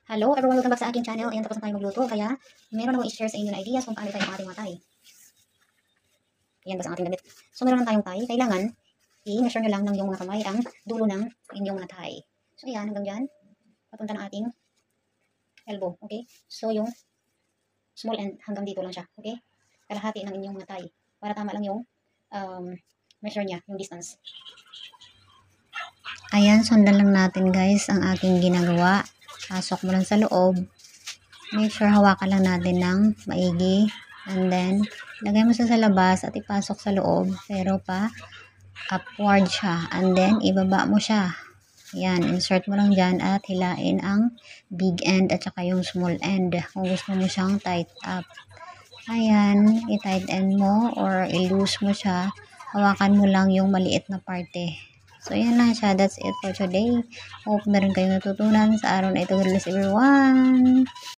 Hello everyone, welcome back sa aking channel. Ayan, tapos na tayo magluto. Kaya, meron akong i-share sa inyo na ideas kung paano tayo ang ating mga Thai. Ayan, basta ang ating damit. So, meron lang tayong Thai. Kailangan, i-measure nyo lang ng iyong mga kamay ang dulo ng inyong mga Thai. So, ayan, hanggang dyan. Papunta ng ating elbow. Okay? So, yung small end, hanggang dito lang siya. Okay? Kalahati ng inyong mga Thai. Para tama lang yung measure niya, yung distance. Ayan, sundan lang natin guys ang aking ginagawa. Pasok mo lang sa loob. Make sure hawakan lang natin ng maigi. And then, lagay mo sa labas at ipasok sa loob. Pero pa upward siya. And then, ibaba mo siya. Ayan, insert mo lang dyan at hilain ang big end at saka yung small end. Kung gusto mo siyang tight up. Ayan, i-tight end mo or i-loose mo siya. Hawakan mo lang yung maliit na parte. So, yan lang siya. That's it for today. Hope meron kayong natutunan sa araw na ito. God bless everyone.